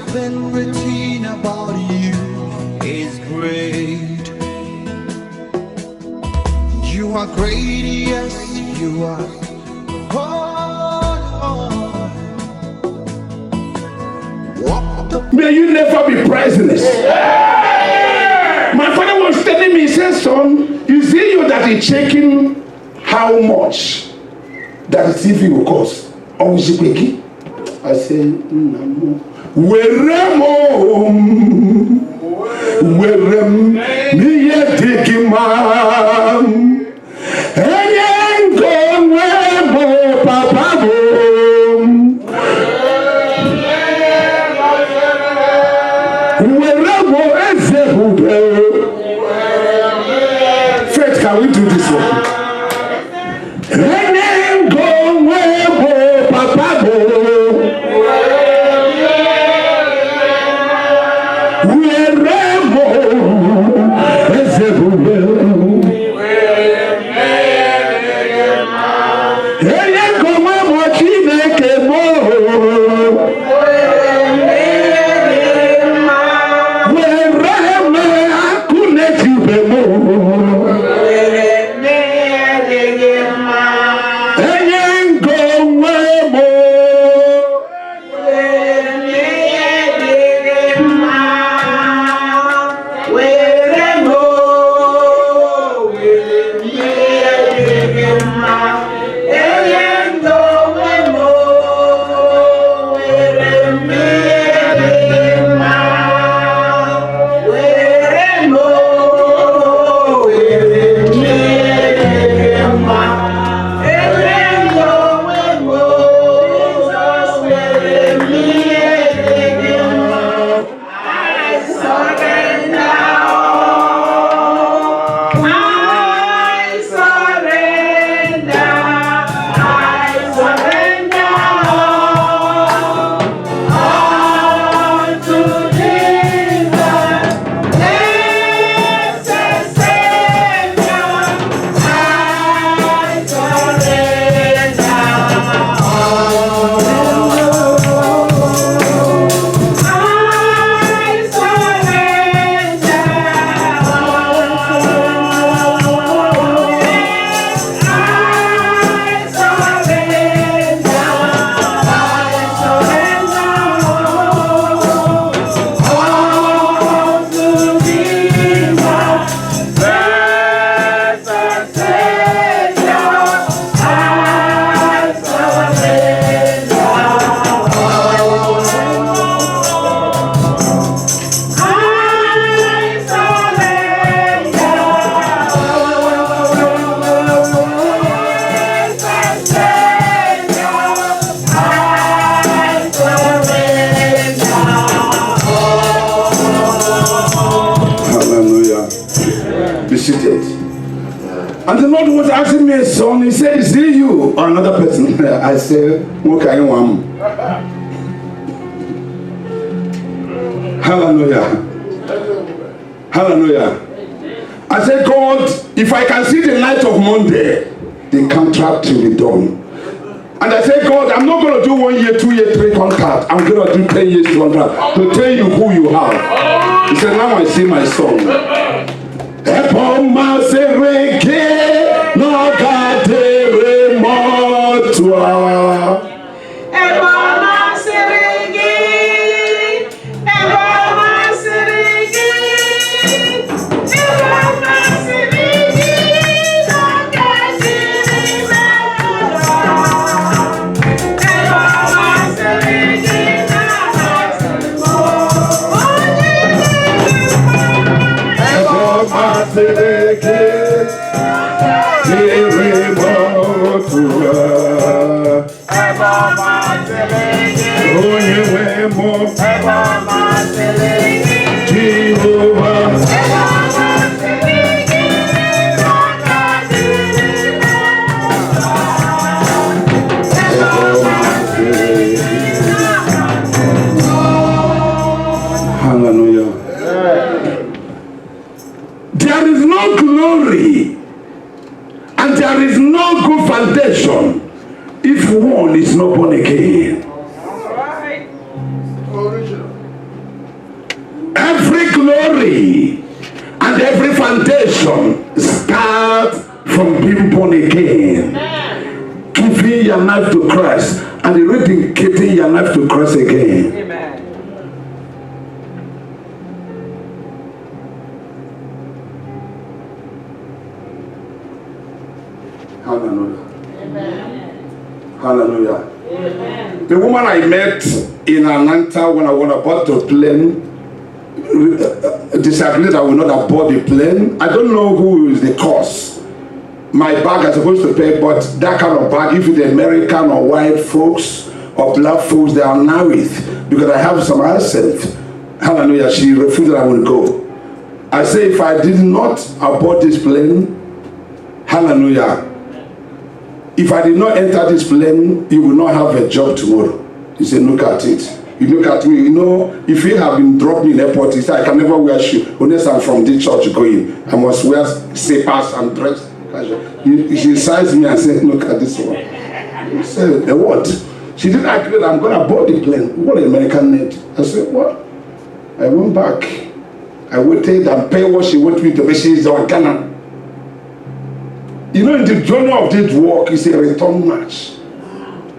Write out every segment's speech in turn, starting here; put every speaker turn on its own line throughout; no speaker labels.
Something written about you is great. You are great, yes, you are.
May you never be priceless. My father was telling me, he said, son, you see you that is checking how much that is if will cost. I say, no. Werem niye dikimam enyengo webo papabo weremo ezehube. Faith, can we do this one? Enyengo webo papabo And the Lord was asking me, son, he said, is it you or another person? I said, what can you want? Hallelujah. Hallelujah. I said, God, if I can see the light of Monday, the contract will be done. And I said, God, I'm not going to do 1 year, 2 year, 3 contract. I'm going to do 10 years contract to tell you who you have. He said, now I see my son. Epoma sereke no katere motua.
Epoma sereke no katere
Hallelujah. There is no glory and there is no good foundation if one is not born again. again. Giving your life to Christ and rededicating your life to Christ again.
Amen.
Hallelujah.
Amen.
Hallelujah.
Amen.
The woman I met in Atlanta when I was about to plane disagreed I will not abort the plane. I don't know who is the cause. My bag is supposed to pay, but that kind of bag, if it's American or white folks or black folks, they are now with, because I have some accent. Hallelujah. She refused that I will go. I say, if I did not abort this plane, hallelujah, if I did not enter this plane, you will not have a job tomorrow. He said, look at it. You look at me, you know, if you have been dropped me in airport, he said, I can never wear shoes. Unless I'm from this church going, I must wear slippers and dress. She sized me and said, look at this one. He said, the what? She didn't agree that I'm going to board the plane. What an American need. I said, what? I went back. I waited and paid what she wanted me to pay. She's on Ghana. You know, in the journey of this work, it's a return match.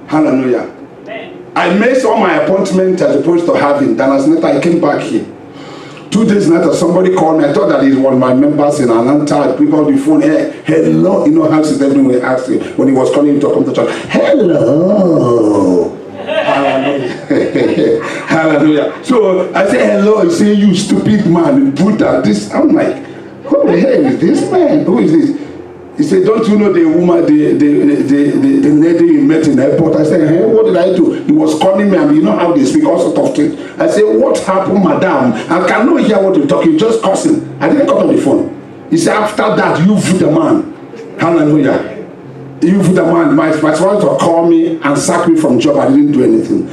Hallelujah. I missed all my appointments I was supposed to have in Dallas. Later, I came back here. 2 days later, somebody called me. I thought that it was my members in Atlanta. I picked up the phone. Hey, hello. You know how everyone asked him when he was calling to come to church. Hello. Hallelujah. Hallelujah. So I said, hello. He said, you stupid man. Brutal. This. I'm like, who the hell is this man? Who is this? He said, don't you know the woman, the lady you met in the airport? I said, hey, what did I do? He was calling me, and you know how they speak, all sorts of things. I said, what happened, madam? I cannot hear what you talk. You're just cussing. I didn't cut on the phone. He said, after that, you fool the man. Hallelujah. You fool the man. My wife to call me and sack me from job. I didn't do anything.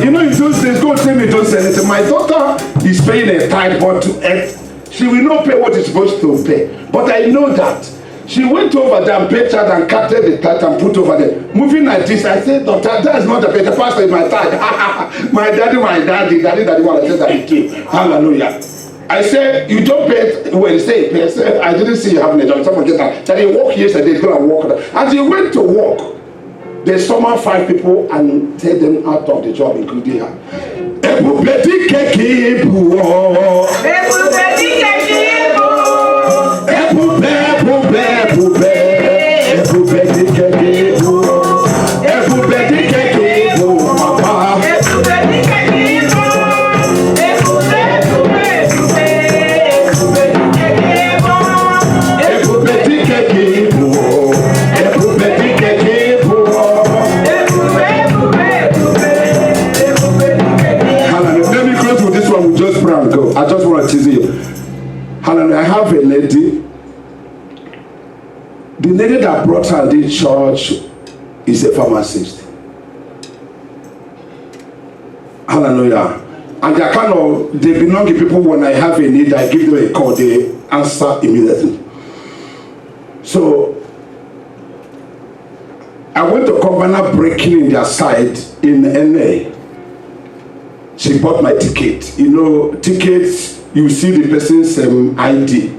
You know, in those days, God tell me don't say anything. My daughter is paying a tithe, but she will not pay what she's supposed to pay. But I know that. She went over there and paid tithe and captured the tithe and put over there. Moving like this, I said, daughter, that is not the pay. The pastor is my tithe. my daddy, what I said that he came. Hallelujah. I said, you don't pay it. Well, he said, I said, I didn't see you having a job. Someone get that. That he walked yesterday, he's going to walk. As he went to walk, they summoned 5 people and take them out of the job, including her. I just want to tease you. Hallelujah. I have a lady. The lady that brought her to this church is a pharmacist. Hallelujah. And they kind of, they belong to people when I have a need, I give them a call, they answer immediately. So, I went to Covenant breaking in their site in LA. She bought my ticket. You know, tickets, you see the person's ID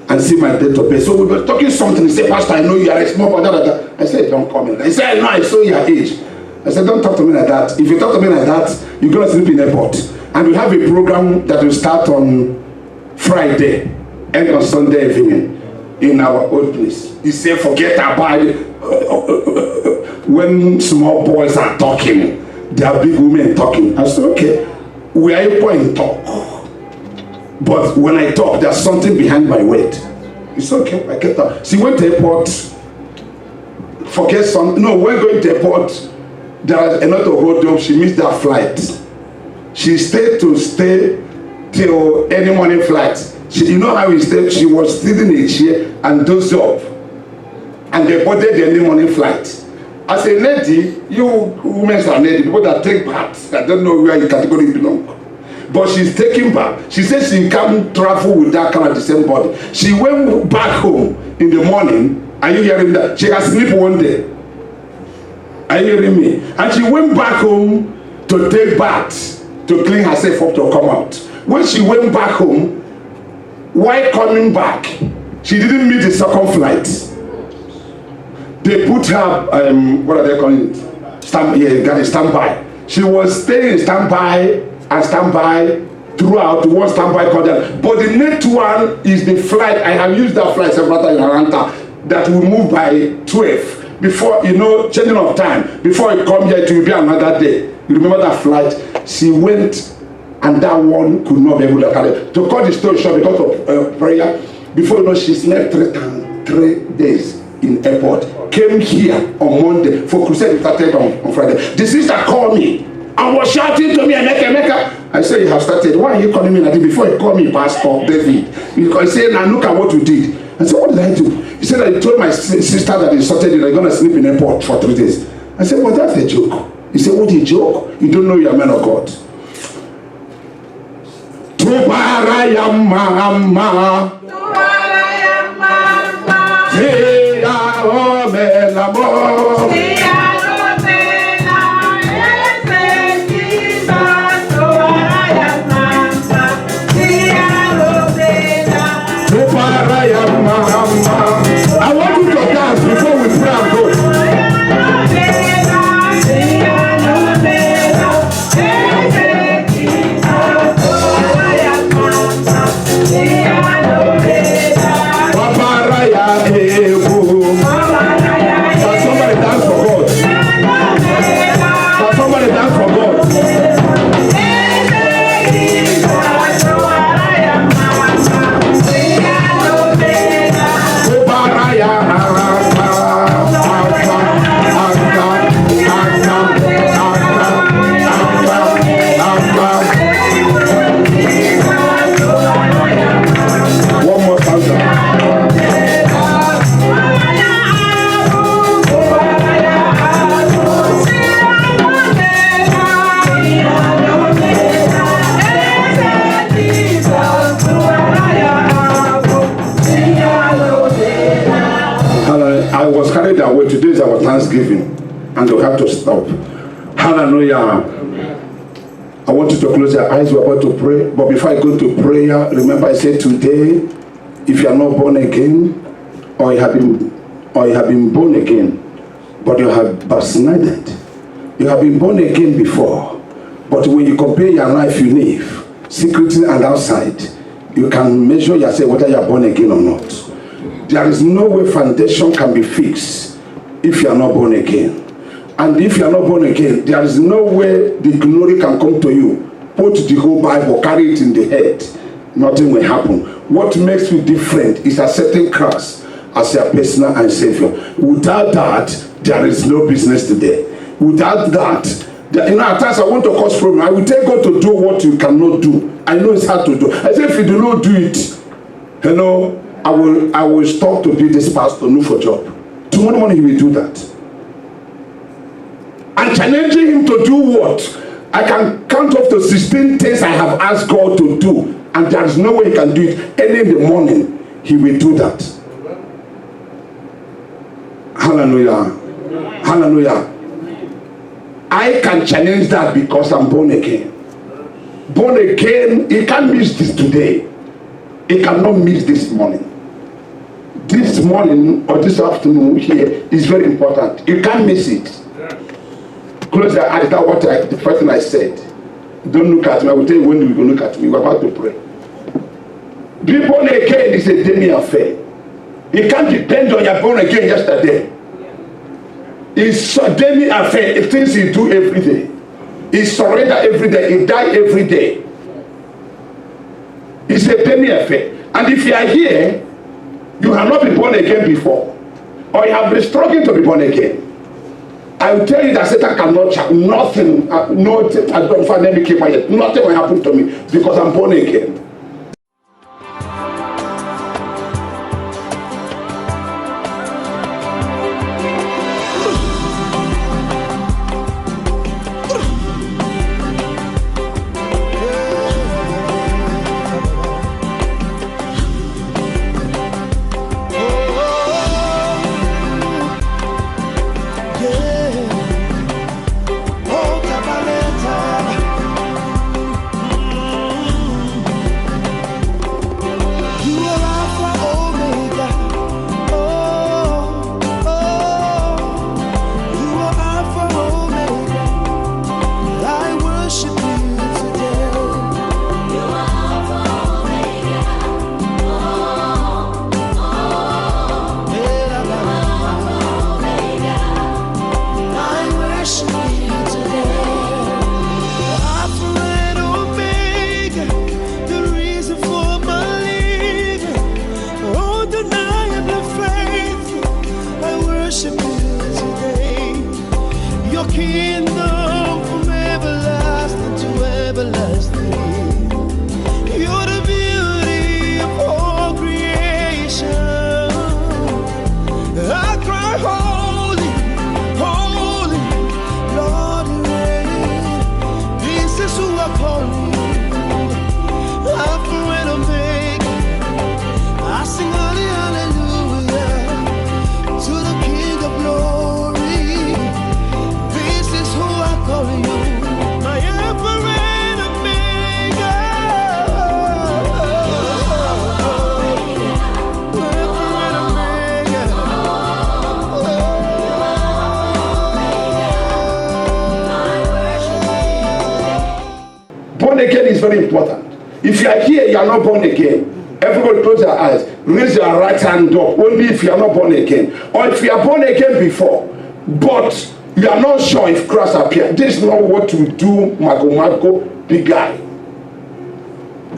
and see my date of birth. So we were talking something. He said, Pastor, I know you are a small boy. I said, don't come in. He said, no, I saw your age. I said, don't talk to me like that. If you talk to me like that, you're going to sleep in the airport. And we have a program that will start on Friday and on Sunday evening in our old place. He said, forget about it. When small boys are talking, there are big women talking. I said, okay, we are equal in talk. But when I talk, there's something behind my word. It's okay, I get that. She went to the airport, forget some, no, when going to the airport, there was another hold up, she missed that flight. She stayed till any morning flight. You know how he stayed? She was sitting in a chair and dozed off. And they boarded the early morning flight. As a lady, you women are lady, people that take baths, I don't know where your category belong. but she's taking back. She says she can't travel with that kind of the same body. She went back home in the morning. Are you hearing that? She has sleep one day. Are you hearing me? And she went back home to take baths, to clean herself up to come out. When she went back home, while coming back, she didn't meet the second flight. They put her, what are they calling it? Got a standby. She was staying standby and standby throughout. One standby called her. But the next one is the flight. I have used that flight several times in Atlanta that will move by 12. Before, changing of time. Before it come here, it will be another day. You remember that flight? She went and that one could not be able to carry. To cut the story short because of prayer, before she slept 3 days in airport. Came here on Monday for crusade started on Friday. The sister called me and was shouting to me, Emeka. I said, you have started. Why are you calling me like this? Before you call me Pastor David. Because he said, now look at what you did. I said, what did I do? He said, I told my sister that he started it, they're going to sleep in airport for 3 days. I said, well, that's a joke. He said, what is a joke? You don't know you're a man of God. I want you to dance before we pray and go. Somebody dance for God. Somebody dance for God. I was carried away. Today is our Thanksgiving, and we have to stop. Hallelujah. I want you to close your eyes. We're about to pray. But before I go to prayer, remember I said today, if you are not born again, or you have been born again, but you have backslided. You have been born again before, but when you compare your life you live, secretly and outside, you can measure yourself whether you are born again or not. There is no way foundation can be fixed if you are not born again. And if you are not born again, there is no way the glory can come to you. Put the whole Bible, carry it in the head. Nothing will happen. What makes you different is accepting Christ as your personal and Savior. Without that, there is no business today. Without that, at times I want to cause problem. I will tell God to do what you cannot do. I know it's hard to do. I say if you do not do it, I will stop to be this pastor, look for job. Tomorrow morning he will do that. I'm challenging him to do what? I can count up to 16 things I have asked God to do, and there is no way he can do it. Early in the morning, he will do that. Hallelujah. Hallelujah. I can challenge that because I'm born again. Born again, he can't miss this today. He cannot miss this morning. This morning or this afternoon here is very important. You can't miss it. Close your eyes. That's what the first thing I said. Don't look at me. I will tell you when you will look at me. We're about to pray. Being born again is a daily affair. You can't depend on your born again yesterday. It's a daily affair. It's things you do every day. He surrender every day. He die every day. It's a daily affair. And if you are here, you have not been born again before, or you have been struggling to be born again, I will tell you that Satan cannot charge nothing. Nothing. I don't find any keeper yet. Nothing will happen to me because I'm born again. very important. If you are here, you are not born again. Everybody close your eyes. Raise your right hand up. Only if you are not born again. Or if you are born again before, but you are not sure if Christ appeared. This is not what we do, Mago, big guy.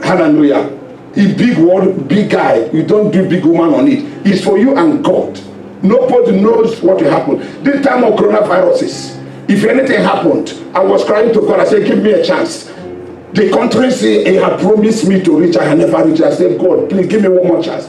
Hallelujah. A big word, big guy. You don't do big woman on it. It's for you and God. Nobody knows what will happen. This time of coronaviruses, if anything happened, I was crying to God. I said, give me a chance. The country say he had promised me to reach. I had never reached. I said, God, please give me one more chance.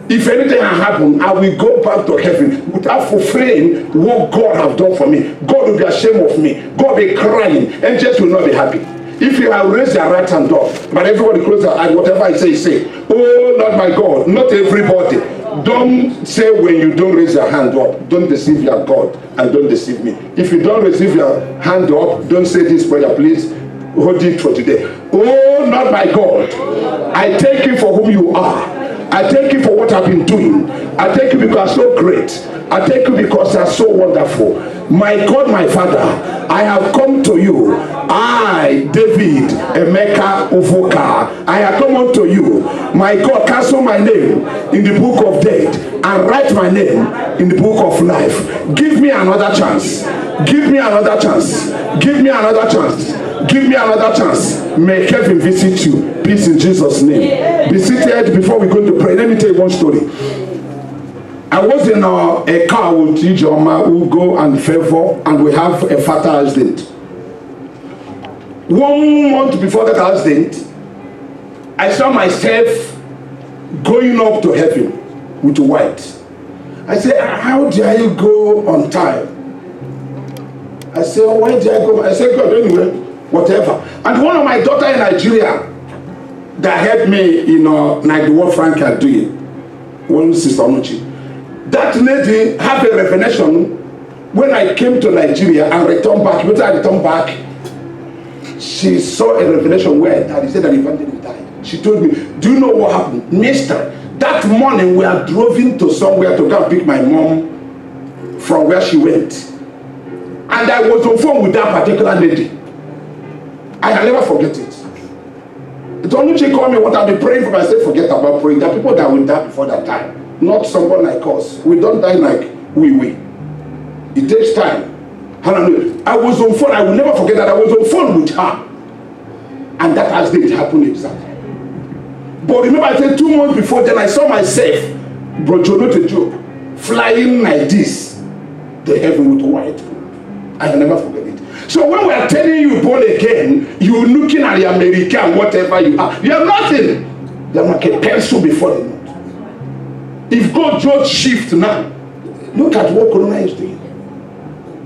If anything had happened, I will go back to heaven without fulfilling what God have done for me. God will be ashamed of me. God will be crying. Angels will not be happy. If you have raised your right hand up, but everybody close their eyes, whatever I say. Oh Lord my God, not everybody. Don't say when you don't raise your hand up, don't deceive your God and don't deceive me. If you don't receive your hand up, don't say this prayer, please. Hold it for today. Oh, not my God, I thank you for whom you are. I thank you for what I've been doing. I thank you because you're so great. I thank you because you're so wonderful. My God, my Father, I have come to you. I, David, Emeka Uvuka, I have come unto you. My God, cancel my name in the book of death and write my name in the book of life. Give me another chance. Give me another chance. Give me another chance. Give me another chance. May heaven visit you. Peace in Jesus' name. Be seated before we go to pray. Let me tell you one story. I was in a car with Ijoma, Ugo, and Favor, and we have a fatal accident. 1 month before that accident, I saw myself going up to heaven with white. I said, how do I go on time? I said, why did I go? I said, God, anyway, whatever. And one of my daughter in Nigeria that helped me, like the word Frank are doing, one sister Onuchi. That lady had a revelation when I came to Nigeria and returned back. When I returned back, she saw a revelation where Daddy said that evangelist died. She told me, do you know what happened? Mister, that morning we are driving to somewhere to go and pick my mom from where she went. And I was on phone with that particular lady. I never forget it. The Onuchi called me, what I've been praying for. I said, forget about praying. There are people that will die before that time. Not someone like us. We don't die like we. It takes time. Hallelujah. I was on phone. I will never forget that. I was on phone with her. And that accident happened exactly. But remember, I said 2 months before then, I saw myself, Brojono to Job, flying like this, the heaven with white. I will never forget it. So when we are telling you born again, you're looking at the American, whatever you are. You are nothing. You are like a pencil before the Lord. If God just shift now, look at what Corona is doing.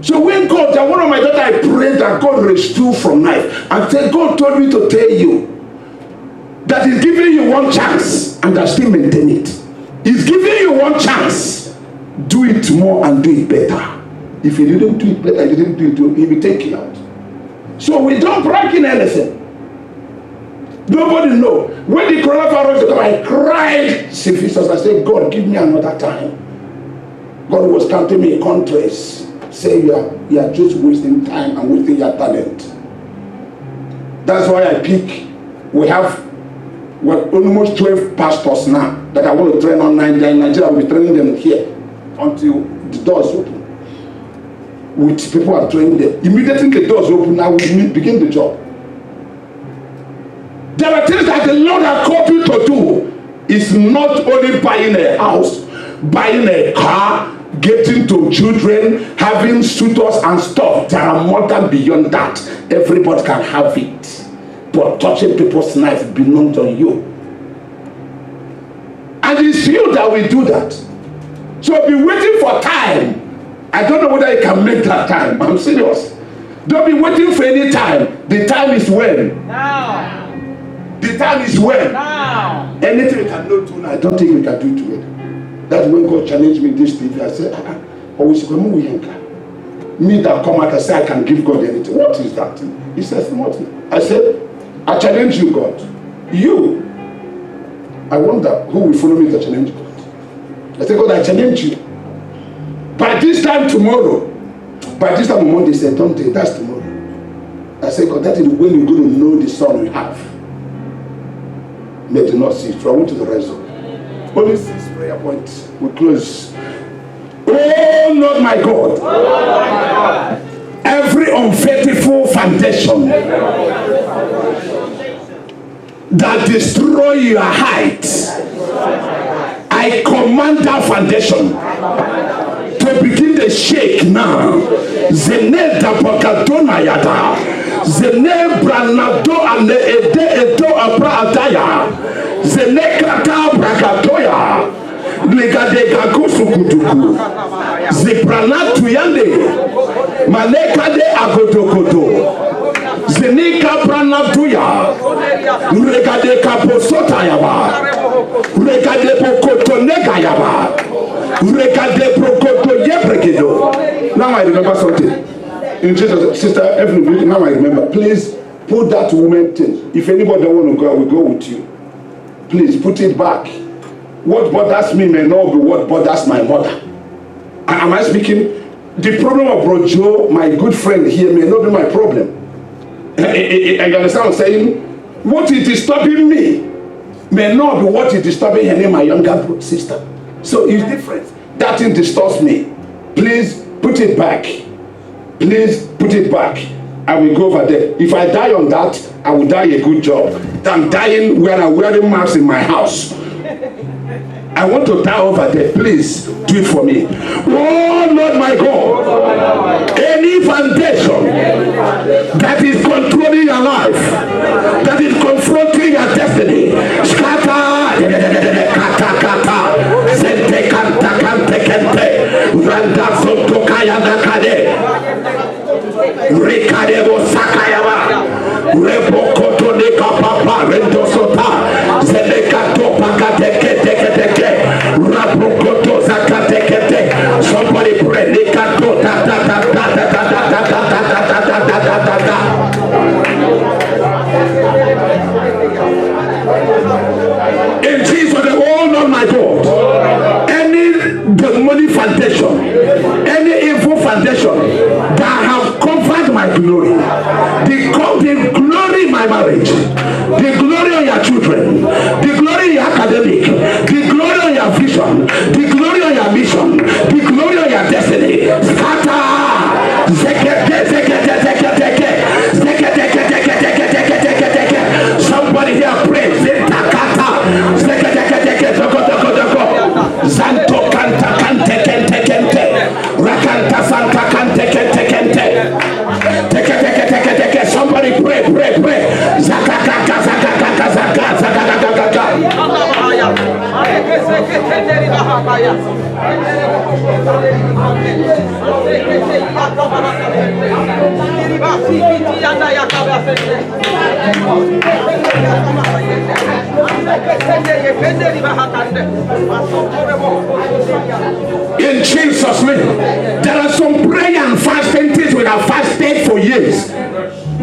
So when God, that one of my daughter, I prayed that God restore from life. And said, God told me to tell you that He's giving you one chance and that still maintain it. He's giving you one chance. Do it more and do it better. If you didn't do it better, you didn't do it, He will take you out. So we don't break in anything. Nobody know. When the coronavirus came, I cried. Jesus, I said, God, give me another time. God was counting me in countries. Say you are just wasting time and wasting your talent. That's why I pick. We have almost 12 pastors now that I want to train online. They're in Nigeria. I will be training them here until the doors open. With people are training them. Immediately the doors open, I will begin the job. There are things that the Lord has called you to do. It's not only buying a house, buying a car, getting to children, having suitors and stuff. There are more than beyond that. Everybody can have it. But touching people's lives belongs on you. And it's you that will do that. So be waiting for time. I don't know whether you can make that time. I'm serious. Don't be waiting for any time. The time is when?
Now.
The time is when?
Now.
Anything we cannot do now, I don't think we can do together. That's when God challenged me this TV. I said, me that come out and say I can give God anything. What is that? He says, what? I said, I challenge you, God. You. I wonder who will follow me to challenge God. I said, God, I challenge you. By this time tomorrow, by this time on Monday, he said, don't take, that's tomorrow. I said, God, that is when you're going to know the son we have. may they not see it. So I want you to rise up. Only 6 prayer points. We close. Oh Lord my God. Every unfaithful foundation that destroy your height, I command that foundation to begin to shake now. Zene da bakatona yada. Zene branado ane ede edo abra adaya. Zene kata brakatoya. Negade gagosu kutuku. Zipranatu yande. Manekade agodokodo. Zenika branatuya. Regade kaposota yaba. Regade pokoto nega yaba. Regade prokoto yebrekedo. Now I remember something. In Jesus, Sister Evelyn, now I remember. Please put that woman thing. If anybody don't want to go, I will go with you. Please put it back. What bothers me may not be what bothers my mother. Am I speaking? The problem of Bro Joe, my good friend here, may not be my problem. You understand what I'm saying? What is disturbing me may not be what is disturbing her name, my younger sister. So it's different. That thing disturbs me. Please put it back. Please put it back. I will go over there. If I die on that, I will die a good job. I'm dying when I'm wearing masks in my house. I want to die over there. Please do it for me. Oh Lord my God. Any foundation that is controlling your life, that is confronting your destiny, scatter. Kata kata. Sente kanta kante kente. Randa soto kaya nakade. Rekadebo sakayaba. Rebokoto neka papa. Rendo sota. Zelekato pakateke teke teke. Rabokoto zakateke teke. Somebody pray. Nekato ta ta ta ta ta ta ta ta ta ta ta ta ta ta. In Jesus, the oh Lord my God, any demonic foundation, any evil foundation that have covered my glory, the glory in my marriage, the glory on your children, the glory in your academic, the glory on your vision, the glory on your mission, the glory on your destiny, scatter. Somebody here pray. Zanto kanta kante kente kente. Rakanta santa kante kente kente. Teke teke teke teke. Somebody pray, pray, pray. Zakakaka zakakaka zakakaka. In Jesus' name, there are some prayer and fasting things we have fasted for years.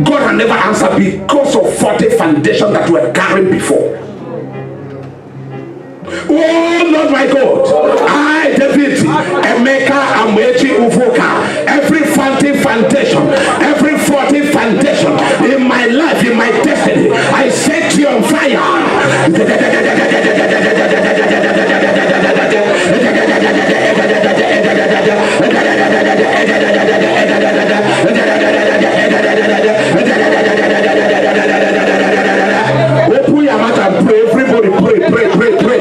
God has never answered because of 40 foundations that were carried before. Oh Lord my God, I David, Emeka, Amechi, Uvoka, every foundation, every 40 foundation in my life, in my destiny, I set you on fire. Open your mouth and pray. Everybody pray, pray, pray, pray.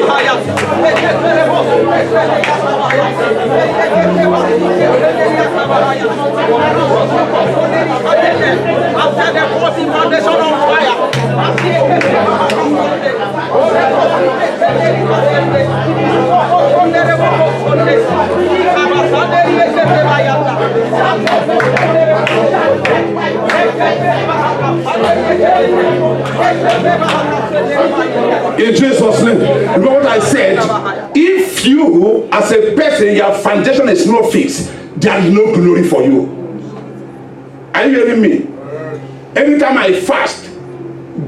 After the 40 foundation on fire,
in Jesus' name. Remember what I said? If you, as a person, your foundation is not fixed, there is no glory for you. Are you hearing me? Anytime I fast,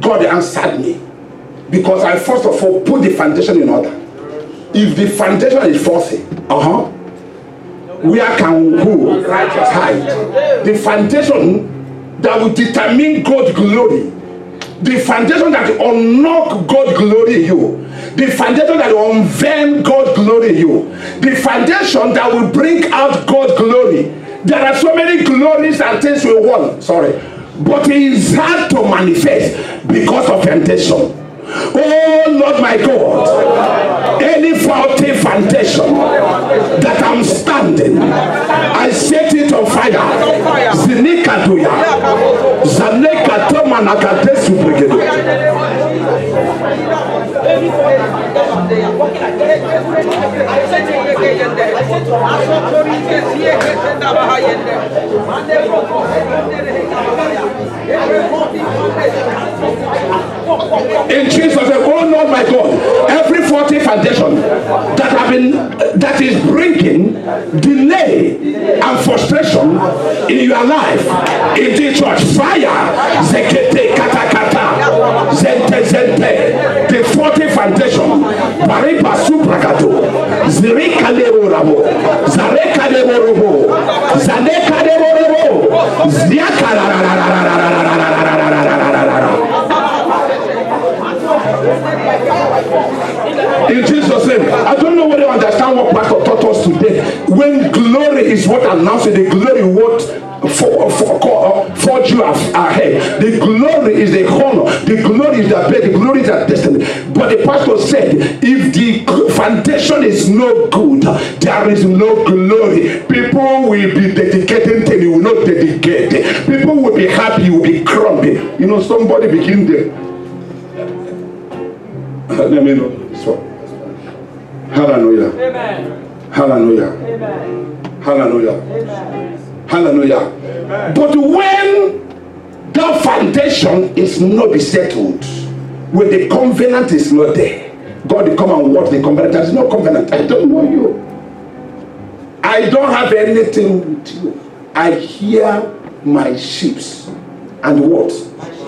God answered me. Because I first of all put the foundation in order. If the foundation is faulty, where can who hide? The foundation that will determine God's glory The foundation that will unlock God's glory in you. The foundation that will unveil God's glory in you. The foundation that will bring out God's glory. There are so many glories and things we want. But it is hard to manifest because of temptation. Oh Lord my God, any faulty foundation that I'm standing, I set it on fire. Zinikatuya, Zaneka Tomanakatesu Brigade. In Jesus' name, oh Lord my God, every faulty foundation that is bringing delay and frustration in your life, in the church, fire, zekete katakata, zente zente, the faulty foundation, bariba suprakato, zirika leborabo, zareka leborobo, zaneka leborobo, ziaka la la la la la la la la la la la. In Jesus' name, I don't know whether you understand what Pastor taught us today. When glory is what announces, the glory what forge you ahead. The glory is the honor. The glory is the bed. The glory is the destiny. But the pastor said, if the foundation is no good, there is no glory. People will be dedicating till you will not dedicate. People will be happy, you will be crumbling. You know, somebody begin there. Let me know this one. Hallelujah.
Amen.
Hallelujah.
Amen.
Hallelujah.
Amen.
Hallelujah. Amen. But when that foundation is not be settled, when the covenant is not there, God will come and watch the covenant. There is no covenant. I don't know you. I don't have anything with you. I hear my sheep and what?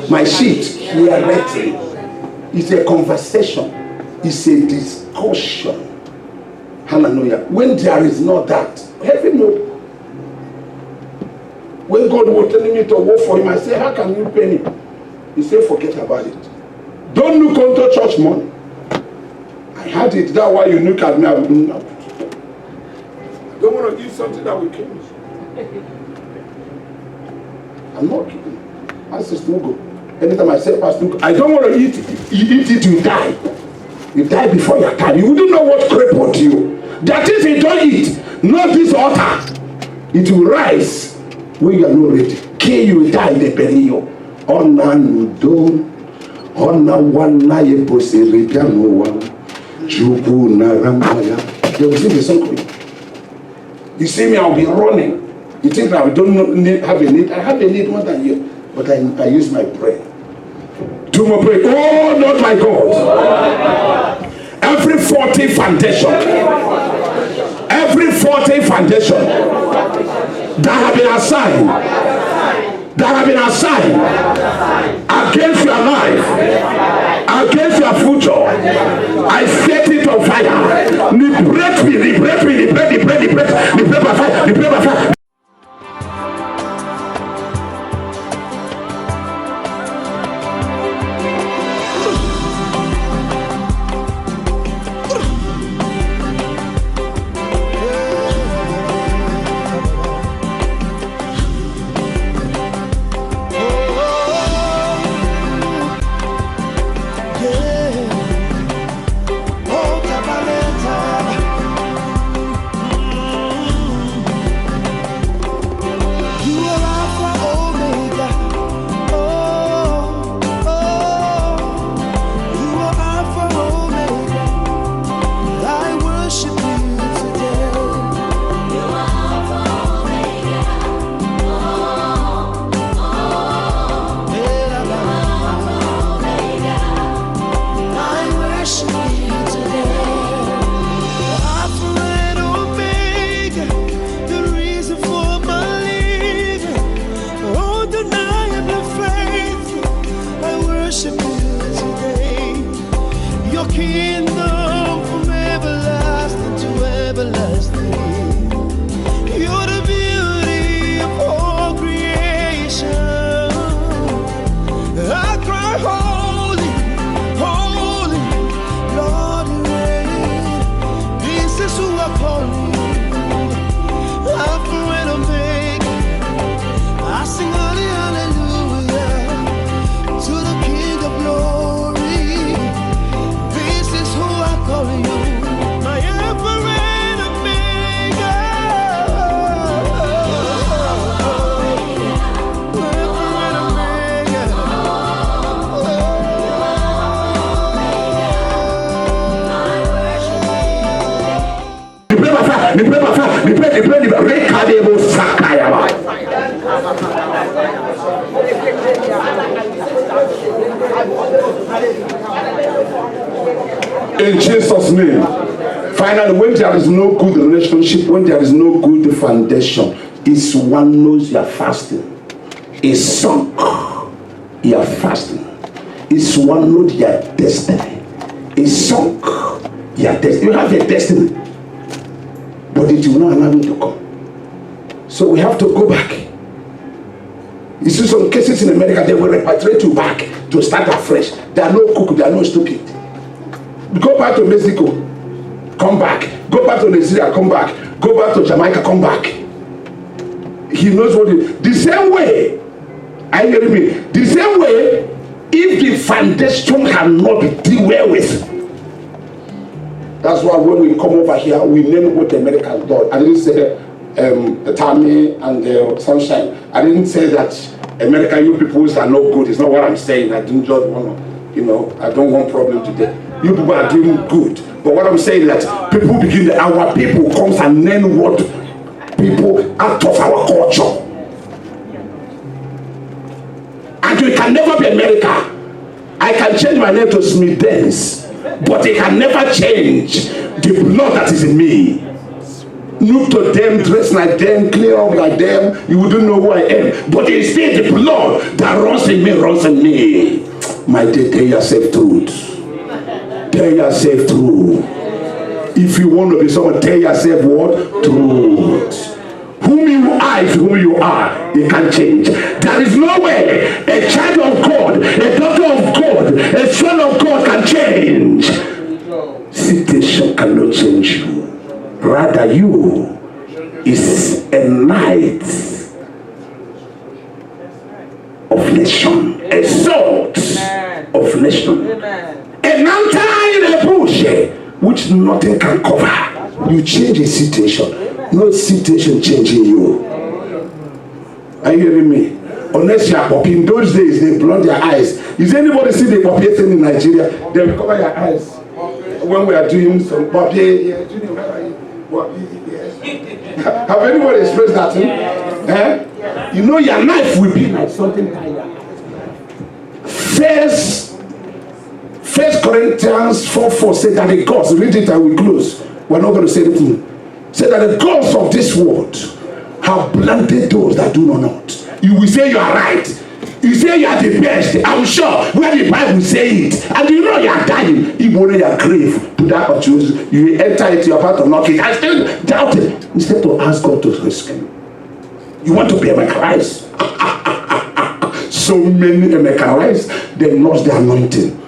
My sheep hear it. It's a conversation. It's a discussion. Hallelujah. When there is not that, heaven no. When God was telling me to work for him, I said, how can you pay me? He said, forget about it. Don't look onto church money. I had it. That's why you look at me. I don't want to give something that will kill me. I'm not kidding. I said, no go. Anytime I say, Pastor, I don't want to eat it, you die. You die before your time. You wouldn't know what crippled you. That is, you don't eat, not this altar. It will rise when you are not ready. Kill you, die in the belly. Ona nudo, ona wana ye pose reja no one. Chuku naramaya. They will sing the song. You see me, I'll be running. You think I don't have a need? I have a need more than you, but I use my prayer. Do more pray. Oh Lord my God. Every faulty foundation that have been assigned against your life, against your future, I set it on fire. Liberate by fire. In Jesus' name. Finally, when there is no good relationship, when there is no good foundation, it's one knows you are fasting. It's sunk. You are fasting. It's one knows your destiny. It's sunk. Your destiny. You have a destiny, but it will not allow you to come. So we have to go back. You see some cases in America, they will repatriate you back to start afresh. They are no cook, they are no stupid. Go back to Mexico, come back. Go back to Nigeria, come back. Go back to Jamaica, come back. He knows what it. The same way, are you hearing me? The same way, if the foundation cannot be dealt well with. That's why when we come over here, we name what America has done. I didn't say Tammy and Sunshine. I didn't say that America, you people are not good. It's not what I'm saying. I didn't just want to, I don't want problem today. You people are doing good. But what I'm saying is that people begin, our people comes and learn what people out of our culture. And we can never be America. I can change my name to Smith Dennis, but it can never change the blood that is in me. Look to them, dress like them, clear up like them, you wouldn't know who I am. But instead, the blood that runs in me, runs in me. My dear, tell yourself truth. Tell yourself truth. If you want to be someone, tell yourself what? Truth. Whom you are is who you are. It can change. There is no way a child of God, a daughter of God, a son of God can change. Situation cannot change you. Rather, you is a light of nation, a salt of nation, a lantern in a bush which nothing can cover. You change a situation, no situation changing you. Are you hearing me? Unless you are popping. In those days, they blur their eyes. Is anybody see the poppy thing in Nigeria? They will cover your eyes when we are doing some poppy. Have anybody expressed that? Eh? You know your life will be like something like that. First Corinthians 4:4 said that the gods, read it and we close. We're not going to say anything. Said that the gods of this world have blinded those that do not know. You will say you are right. You say you are the best. I'm sure where the Bible say it. And you know you are dying. Even in your grave to that opportunity, you will enter into your path of knocking. I still doubt it. Instead to ask God to rescue you. You want to be Americanized. So many Americanized, they lost their anointing.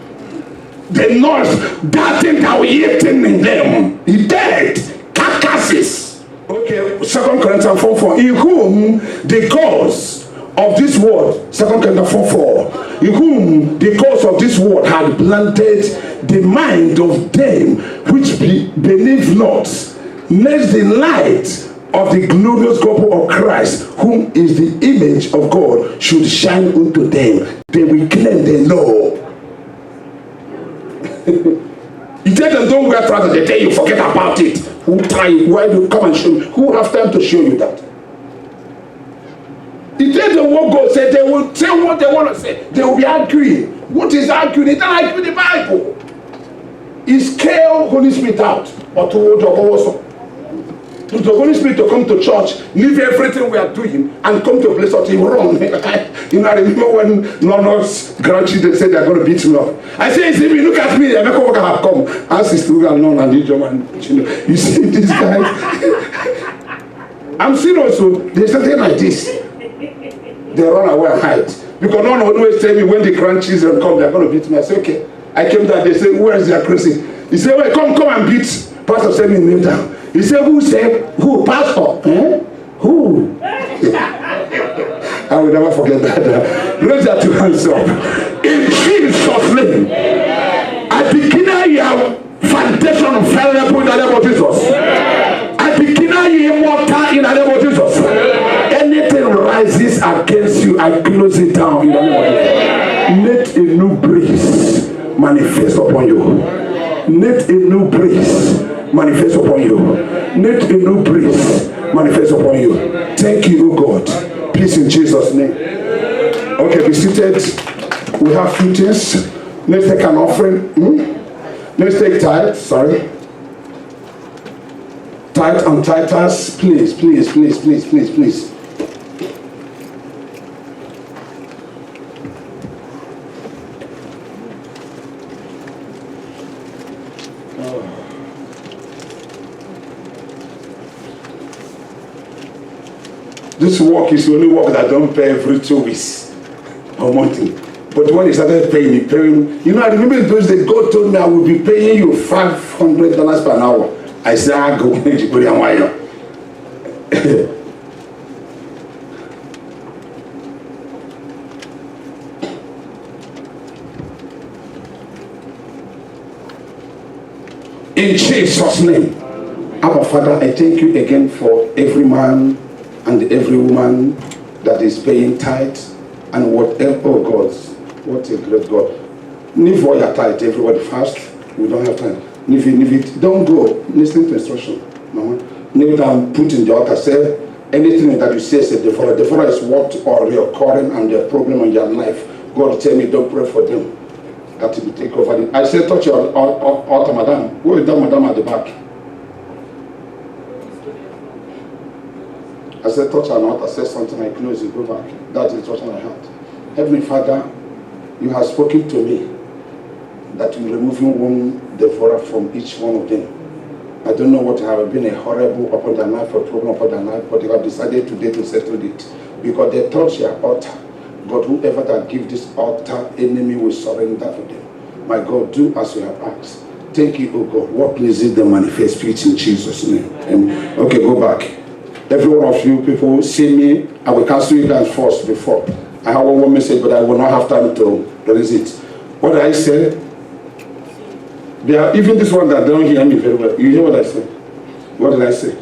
They lost that thing that was eating in them. He dead. Carcasses. Okay, 2 Corinthians 4:4. In whom the cause of this world, 2 Corinthians 4:4, in whom the cause of this world had planted the mind of them which believe not, lest the light of the glorious gospel of Christ, whom is the image of God, should shine unto them. They will claim the law. You tell them don't wear trousers, they tell you forget about it. Who try it? Why do you come and show me? Who have time to show you that? You tell them what God said, they will say what they want to say. They will be arguing. What is arguing? They don't argue the Bible. Is scale Holy Spirit out or to the also? To the Holy Spirit to come to church, leave everything we are doing, and come to a place that you wrong. You know, I remember when Nono's grandchildren said they are going to beat me up. I say, if you look at me, Emeka have come. Ask his student, non and the German. You see this guy? I'm serious. So there's something like this. They run away and hide. Because no one always tell me when the grandchildren come, they are going to beat me. I say, okay. I came there, they say, where is their crazy? He said, well, come and beat. Pastor said me kneel down. He said, who said? Who? Pastor? Who? I will never forget that. Raise that two hands up. In Jesus' name. I begin your foundation of fellowship in the name of Jesus. I begin your immortal in the name of Jesus. Anything rises against you, I close it down in the name of Jesus. Let a new breeze manifest upon you. Let a new breeze manifest upon you. Let a new breeze manifest upon you. Thank you, O God. Peace in Jesus' name. Okay, be seated. We have few things. Let's take an offering. Let's take tithe. Sorry. Tithe and tithers. Please, please, please, please, please, please. This work is the only work that I don't pay every 2 weeks or monthly. But when they started paying me, you know, I remember those days God told me I will be paying you $500 per hour. I said, I go to Korea. In Jesus' name, our Father, I thank you again for every man and every woman that is paying tithe and whatever. Oh God, what a great God. If for your tithe, everybody fast. We don't have time. If it don't go, listen to instruction, mama. Kneel down, put in the altar, say anything that you say is a devourer. Devourer is what are recurring and the problem in your life. God tell me don't pray for them. That will take over. I say touch your altar, madam. Who is that madam at the back? I said, touch an altar, say something, I close it, go back. That is what I heard. Heavenly Father, you have spoken to me that you removing one devourer from each one of them. I don't know what have been a horrible upon their life or problem upon their life, but they have decided today to settle it. Because they touch your altar. God, whoever that give this altar, enemy will surrender to them. My God, do as you have asked. Thank you, oh God. What pleases them manifest speech in Jesus' name. Amen. Okay, go back. Every one of you people see me, I will cancel you guys first before. I have one more message, but I will not have time to release it. What did I say? There are even this one that don't hear me very well. You hear what I say? What did I say?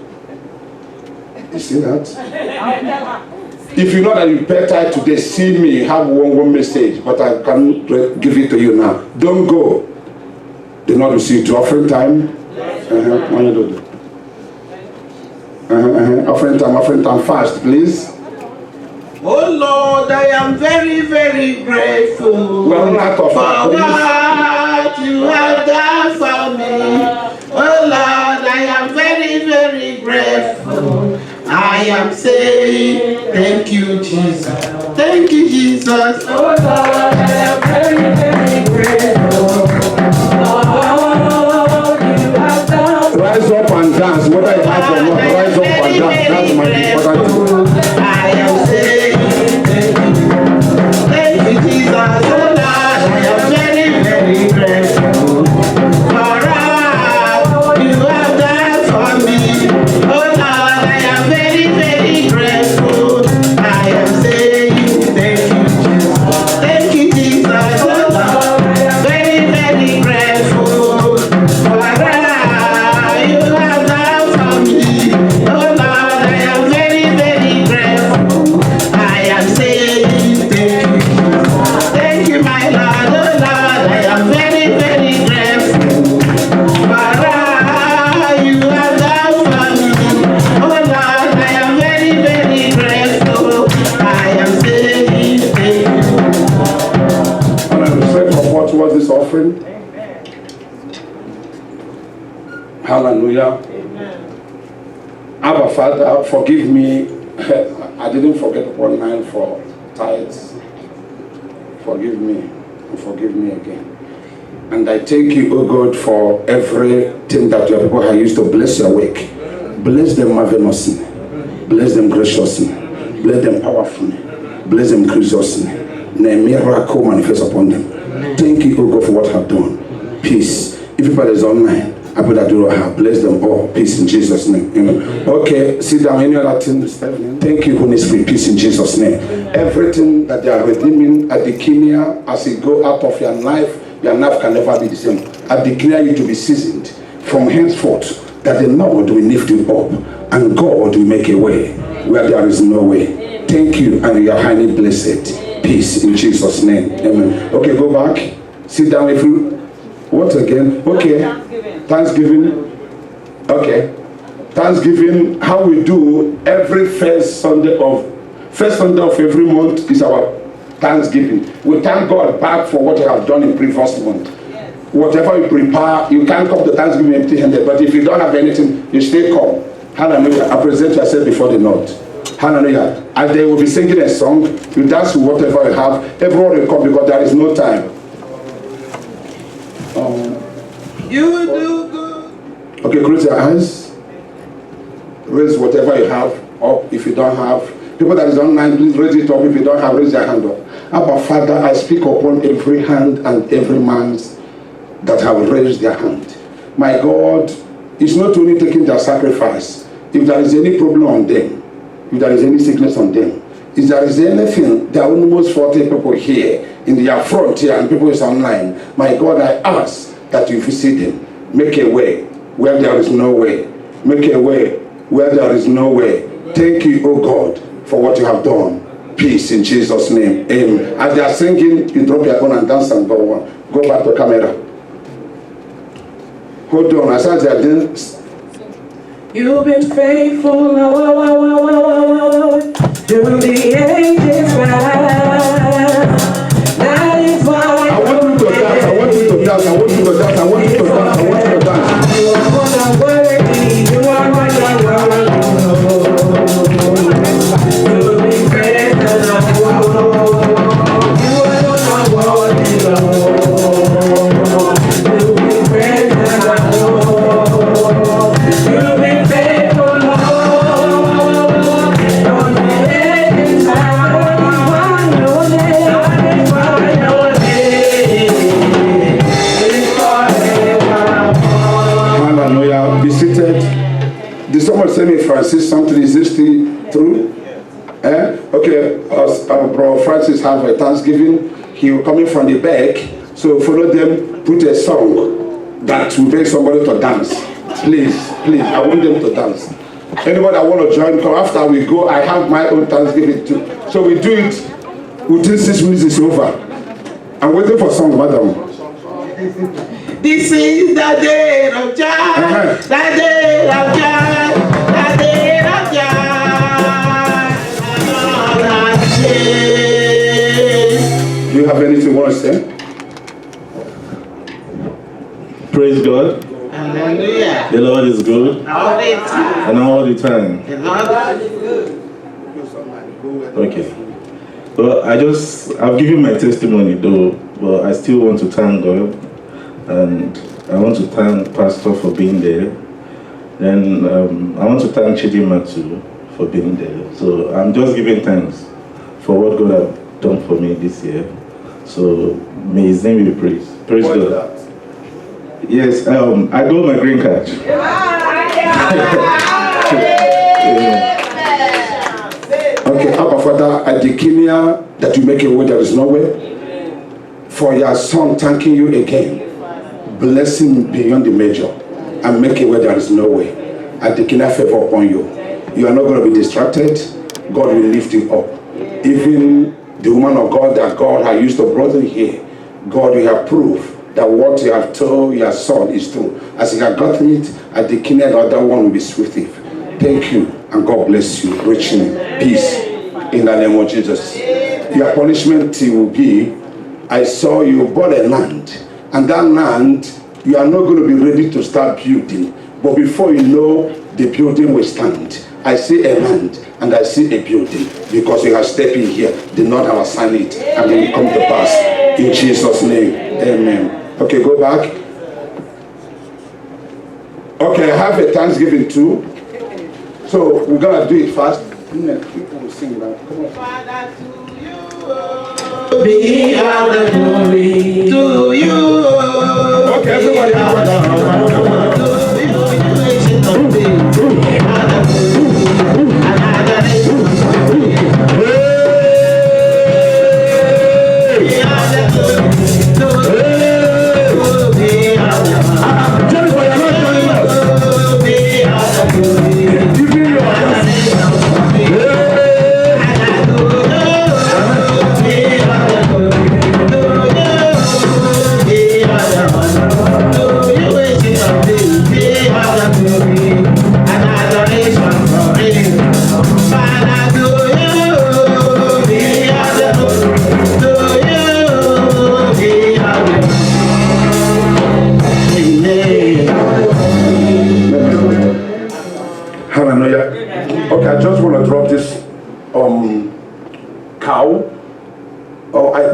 You see that? If you know that you pay tithe today, see me, have one message, but I can give it to you now. Don't go. Do not receive to offering time. When you do that. Offering time fast, please.
Oh Lord, I am very, very grateful
Well, not of
for what you have done for me. Oh Lord, I am very, very grateful. I am saying thank you, Jesus. Thank you, Jesus. Oh Lord, I am very, very grateful for all you have done.
Rise up and dance, whether you have or not. Rise up and dance. That's my important thing.
I am saying thank you, Jesus. Oh Lord, I am very, very grateful for all you have done for me. Oh Lord, I am very, very grateful. I am saying thank you, Jesus. Thank you, Jesus. Oh Lord, I am very, very grateful for all you have done for me. Oh Lord, I am very, very grateful. I am saying thank you. Thank you, my Lord. Oh Lord, I am very, very grateful for all you have done for me. Oh Lord, I am very, very grateful. I am saying thank you.
And I will pray for what was this offering. Hallelujah. Abba Father, forgive me. I didn't forget 1 for tithes. Forgive me and forgive me again. And I thank you, O God, for everything that your people have used to bless your work. Bless them marvelously. Bless them graciously. Bless them powerfully. Bless them graciously. May a miracle manifest upon them. Thank you, O God, for what you have done. Peace. If everybody is online, I pray that you will have blessed them all. Peace in Jesus' name. Amen. Okay, sit down. Any other thing? Thank you, Holy Spirit. Peace in Jesus' name. Everything that they are redeeming at the Kenya, as it go out of your life can never be the same. I declare you to be seasoned from henceforth, that the Lord will lift you up and God will make a way where there is no way. Thank you, and you are highly blessed. Peace in Jesus' name. Amen. Okay, go back. Sit down if you. What again? Okay. Thanksgiving. Okay. Thanksgiving, how we do every first Sunday of every month is our Thanksgiving. We thank God back for what you have done in previous month. Yes. Whatever you prepare, you can't come to Thanksgiving empty-handed. But if you don't have anything, you stay calm. Hallelujah. I present yourself before the Lord. Hallelujah. As they will be singing a song, you dance with whatever you have. Everyone will come because there is no time.
You do good.
Okay, close your eyes. Raise whatever you have up if you don't have. People that is online, please raise it up. If you don't have, raise your hand up. Abba, Father, I speak upon every hand and every man that have raised their hand. My God is not only taking their sacrifice. If there is any problem on them, if there is any sickness on them, if there is anything, there are almost 40 people here in their front here and people is online. My God, I ask that you visit them. Make a way where there is no way. Make a way where there is no way. Thank you, oh God, for what you have done. Peace in Jesus' name. Amen. As they are singing, you drop your phone and dance and go on. Go back to camera. Hold on. As they are doing.
You've been faithful, to the ages past. That is why
I want you to dance. I want you to dance. I want you to dance. I want you to dance. I want you to dance.
you are more than worthy. You are more than worthy. You've been faithful, you are more than worthy, Lord. You've been faithful, you've been faithful, Lord. Don't be any time, your name, is forever.
Hallelujah. Be seated. Did someone say me, Francis, something? Is this still true? Okay. Bro Francis have a Thanksgiving. He will coming from the back. So follow them. Put a song that will make somebody to dance. Please. I want them to dance. Anybody that want to join, come after we go. I have my own Thanksgiving too. So we do it within 6 minutes. It's over. I'm waiting for song, madam.
This is the day of joy, the day of joy, the day of joy.
Do you have anything you want to say?
Praise God.
Hallelujah.
The Lord is good
All the time.
and all the time.
The Lord is good.
Okay. Well, I've given my testimony though, but I still want to thank God. And I want to thank Pastor for being there. Then I want to thank Chidima too for being there. So I'm just giving thanks for what God has done for me this year. So may His name be praised. Praise
What is
God.
that?
Yes, I got my green card.
Okay, Abba Father, I declare that you make a way there is no way. For your son, thanking you again. Blessing beyond the measure. And make a way there is no way. I declare favor upon you. You are not going to be distracted. God will lift you up. Even the woman of God that God has used to brought you here, God will have proof that what you have told your son is true. As you have gotten it, I declare the other one will be swift. Thank you, and God bless you richly. Peace in the name of Jesus. Your punishment will be, I saw you bought a land, and that land, you are not going to be ready to start building. But before you know, the building will stand. I see a land and I see a building because you have stepped in here. The Lord have assigned it and it will come to pass. In Jesus' name, amen. Okay, go back. Okay, I have a Thanksgiving too. So we're going to do it fast. People will sing that. Come on.
Father, to you be all the glory. To you.
Okay, everybody have a
To you,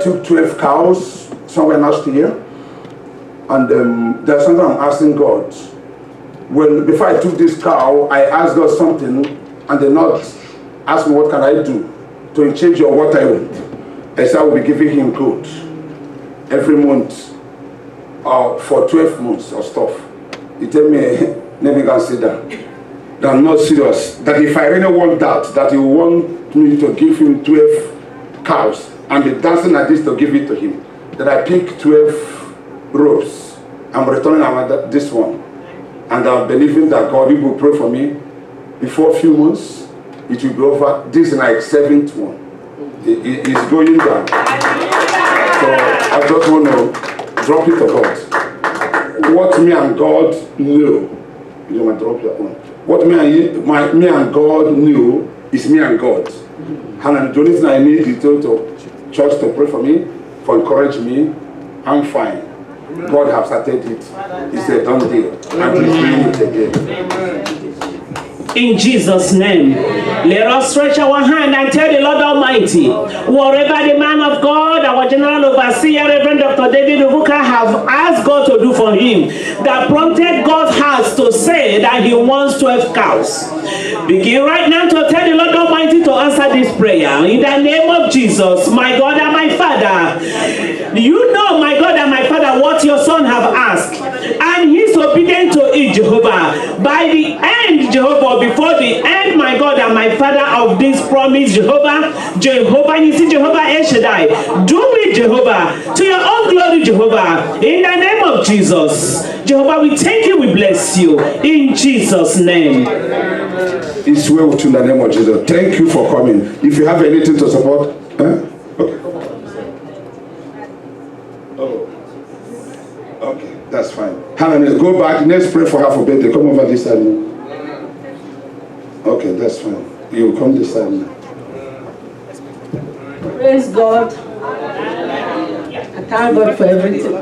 took 12 cows somewhere last year, and there's something I'm asking God. Well, before I took this cow, I asked God something, and the Lord asked me, what can I do to change your water with? I said I will be giving him gold every month for 12 months or stuff. He told me, let me go and sit down. That I'm not serious. That if I really want that he want me to give him 12 cows and be dancing like this to give it to him. That I pick 12 ropes. I'm returning this one. And I'm believing that God will pray for me. Before a few months, it will be over. This is like 7th one. It's going down. So I just want to drop it to God. What me and God knew. You want to drop your own. What me and God knew is me and God. And the only thing I need is to church to pray for me, for encourage me. I'm fine. God has started it. It's a done deal. And He's doing it again.
In Jesus' name, let us stretch our hand and tell the Lord Almighty, whatever the man of God, our general overseer, Reverend Dr. David Ubuka, have asked God to do for him, that prompted God's heart to say that he wants 12 cows. Begin right now to tell the Lord Almighty to answer this prayer. In the name of Jesus, my God and my Father, you know, my God and my Father, what your son have asked. And he's obedient to it, Jehovah. By the end, Jehovah, before the end, my God and my Father, of this promise, Jehovah, you see, Jehovah El Shaddai, do it, Jehovah, to your own glory, Jehovah, in the name of Jesus. Jehovah, we thank you, we bless you, in Jesus' name.
It's well with you in the name of Jesus. Thank you for coming. If you have anything to support, okay. Okay, that's fine. Hallelujah. Go back. Let's pray for her for birthday. Come over this side now. Okay, that's fine. You come this side now.
Praise God. I thank God for everything.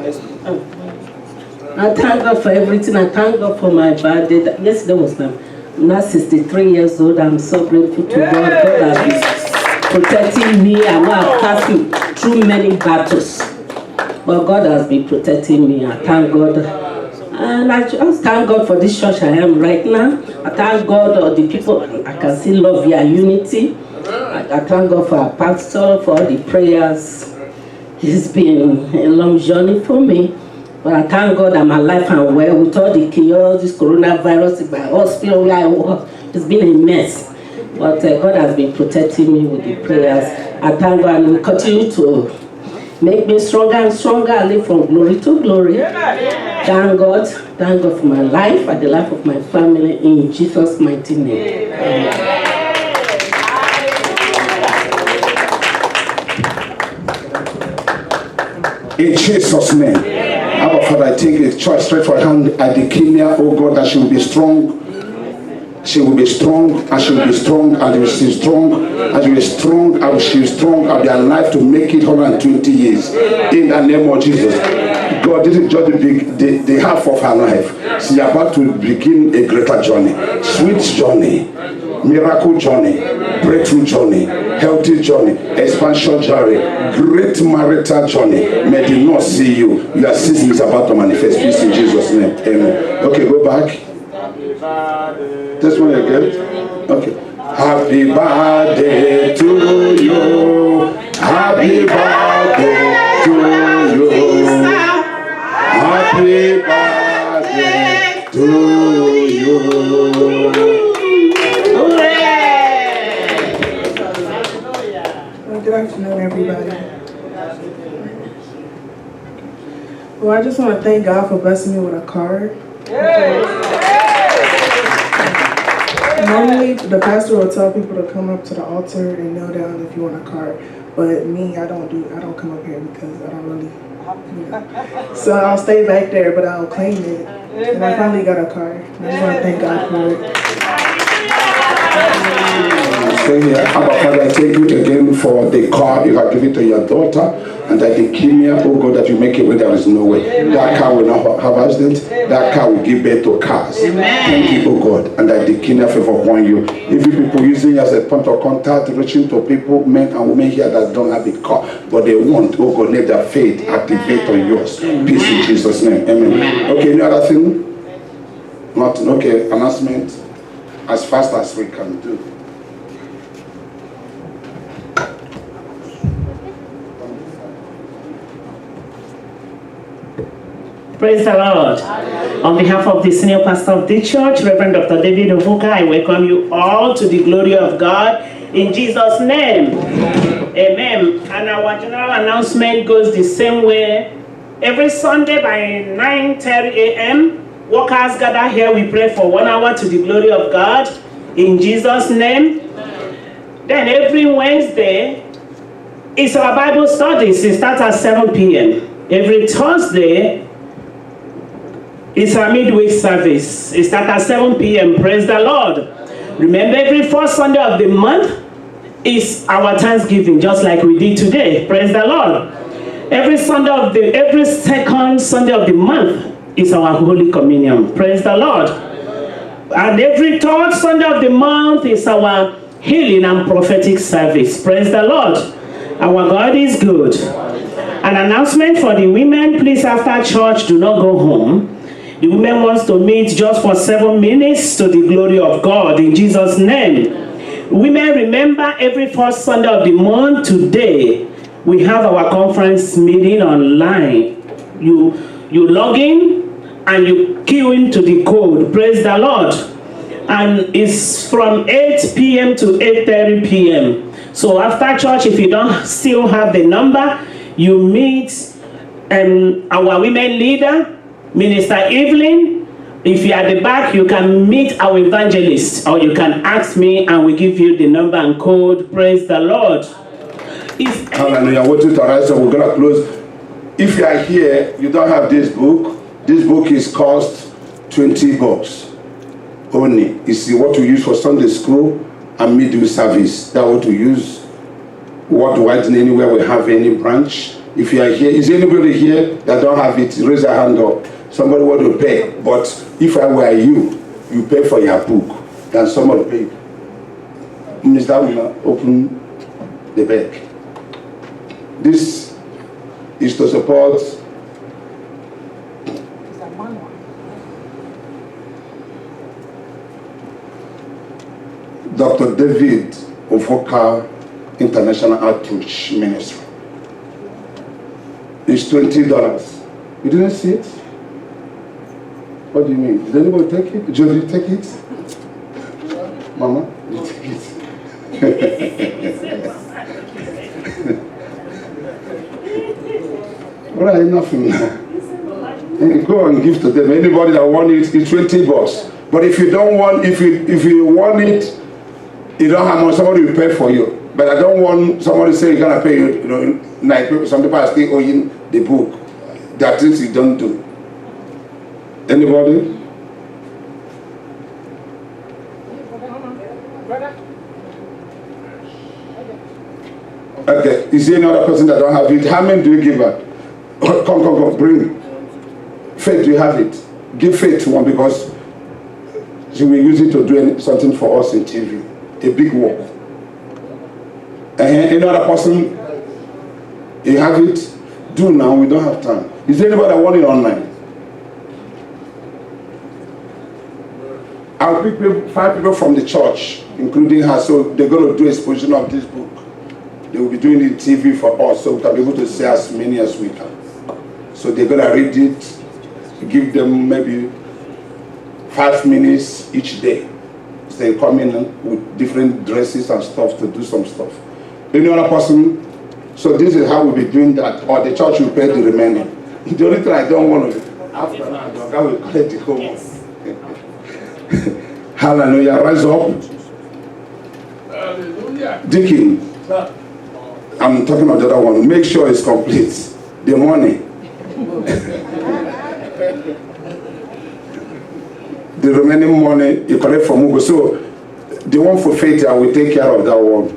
I thank God for everything. I thank God for my birthday. Yesterday was now 63 years old. I'm so grateful to God. God has been protecting me. I know I've passed through many battles, but God has been protecting me. I thank God. And I just thank God for this church I am right now. I thank God the people I can see love your unity. I thank God for our pastor, for all the prayers. It's been a long journey for me. But I thank God I'm alive and well with all the chaos, this coronavirus in my hospital where I was. It's been a mess. But God has been protecting me with the prayers. I thank God and will continue to make me stronger and stronger. I live from glory to glory. Thank God for my life and the life of my family in Jesus' mighty name. Amen.
In Jesus' name. Our Father, I take the church straight for hand. I declare, oh God, that she will be strong. She will be strong, and she will be strong, and she will be strong, and she will be strong, and she will be strong, and be alive to make it 120 years. In the name of Jesus. God, this is just the half of her life. She is about to begin a greater journey. Sweet journey. Miracle journey. Breakthrough journey. Healthy journey. Expansion journey. Great marital journey. May the Lord see you. Your season is about to manifest. Peace in Jesus' name. Amen. Okay, go back. This one again. Okay. Happy birthday to you. Happy birthday to you. Happy birthday to you.
Well, good afternoon, everybody. Well, I just want to thank God for blessing me with a card. Normally, the pastor will tell people to come up to the altar and kneel down if you want a card. But me, I don't come up here because I don't really, So I'll stay back there, but I'll claim it. And I finally got a card. I just want to thank God for it.
Say here, Abba Father, I thank you again for the car you have given to your daughter, and that the kimia, oh God, that you make it where there is no way. That car will not have accident. That car will give birth to cars. Thank you, oh God, and that the kimia favor upon you. Even people using it as a point of contact, reaching to people, men and women here that don't have a car, but they want, oh God, let their faith activate on yours. Peace in Jesus' name. Amen. Okay, any other thing? Nothing. Okay, announcement as fast as we can do.
Praise the Lord. On behalf of the senior pastor of the church, Reverend Dr. David Ovuka, I welcome you all to the glory of God in Jesus' name. Amen. And our general announcement goes the same way. Every Sunday by 9:30 a.m., workers gather here. We pray for 1 hour to the glory of God in Jesus' name. Then every Wednesday is our Bible studies. It starts at 7 p.m. Every Thursday it's our midweek service. It starts at 7 p.m. Praise the Lord. Remember, every first Sunday of the month is our Thanksgiving, just like we did today. Praise the Lord. Every second Sunday of the month is our Holy Communion. Praise the Lord. And every third Sunday of the month is our healing and prophetic service. Praise the Lord. Our God is good. An announcement for the women: please, after church, do not go home. The women wants to meet just for 7 minutes to the glory of God in Jesus' name. Women, remember, every first Sunday of the month today, we have our conference meeting online. You log in and you key into the code. Praise the Lord. And it's from 8 p.m. to 8:30 p.m. So after church, if you don't still have the number, you meet our women leader, Minister Evelyn. If you're at the back, you can meet our evangelist, or you can ask me and we give you the number and code. Praise the Lord.
Hallelujah. I want you to rise, so we're going to close. If you are here, you don't have this book. This book is cost $20 only. It's what we use for Sunday school and midweek service. That's what we use. Worldwide, anywhere we have any branch. If you are here, is anybody here that don't have it? Raise your hand up. Somebody want to pay. But if I were you, you pay for your book. Then somebody pay. Mr. Will open the bag. This is to support Dr. David Ovuka International Outreach Ministry. It's $20. You didn't see it? What do you mean? Did anybody take it? Jody, take it? Mama, you take it? All right, nothing. Go and give to them. Anybody that want it, it's $20. But if you don't want, if you want it, you don't have money, somebody will pay for you. But I don't want somebody to say you're gonna pay you. Some people are still owing the book. There are things you don't do. Anybody? Okay. Is there any other person that don't have it? How many do you give her? Come, bring. Faith, do you have it? Give Faith to one, because she will use it to do something for us in TV. A big work. Any other person? You have it? Do now, we don't have time. Is there anybody that want it online? I'll pick 5 people from the church, including her, so they're going to do exposition of this book. They will be doing it TV for us, so we can be able to say as many as we can. So they're going to read it, give them maybe 5 minutes each day. So they come in with different dresses and stuff to do some stuff. Any other person? So this is how we'll be doing that, or the church will pay the remaining. The only thing I don't want to, after that, God will collect the whole. Yes. Hallelujah. Rise up. Hallelujah. Deacon, I'm talking about the other one. Make sure it's complete. The money. The remaining money you collect from Ugo. So The one for faith, I will take care of that one.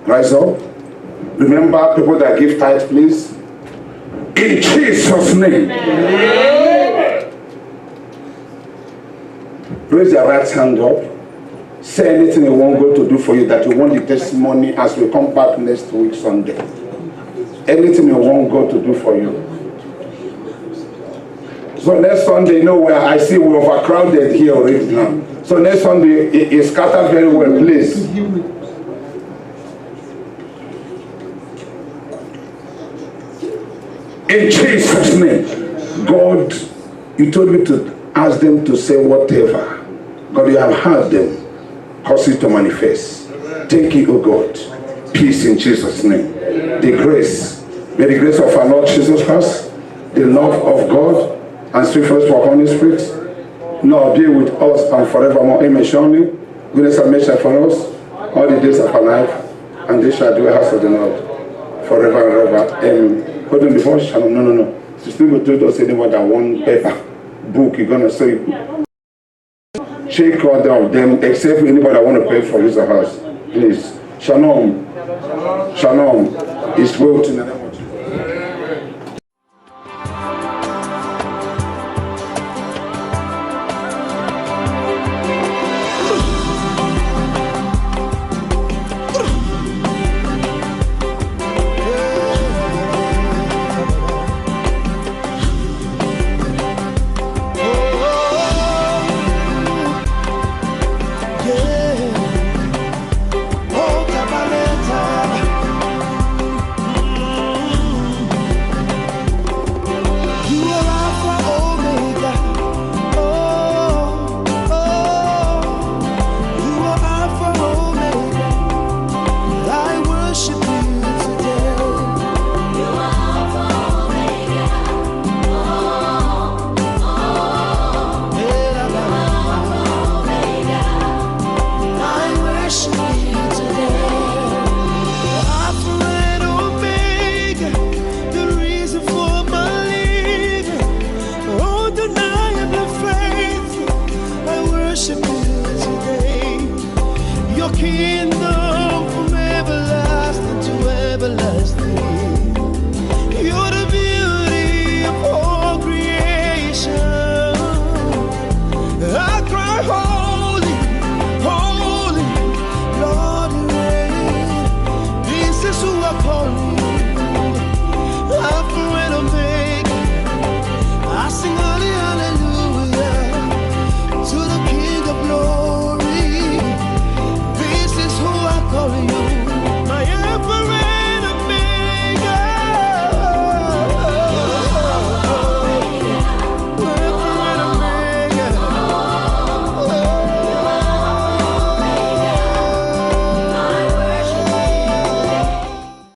Rise up. Remember people that give tithe, please. In Jesus' name. Raise your right hand up. Say anything you want God to do for you, that you want the testimony as we come back next week Sunday. Anything you want God to do for you. So next Sunday, you know where I see we're overcrowded here already now. So next Sunday, it scattered very well, please. In Jesus' name, God, you told me to ask them to say whatever. God, you have heard them. Cause it to manifest. Thank you, O God. Peace in Jesus' name. The grace, may the grace of our Lord Jesus Christ, the love of God, and sweet fellowship of Holy Spirit, now be with us and forevermore. Amen. Surely, goodness and mercy shall follow us all the days of our life, and they shall do a house of the Lord forever and ever. Amen. Hold on before Shalom. No. So still go to us any more than one paper book. You're gonna say. Shake all of them, except anybody that want to pay for his house. Please. Shalom. Shalom. It's well to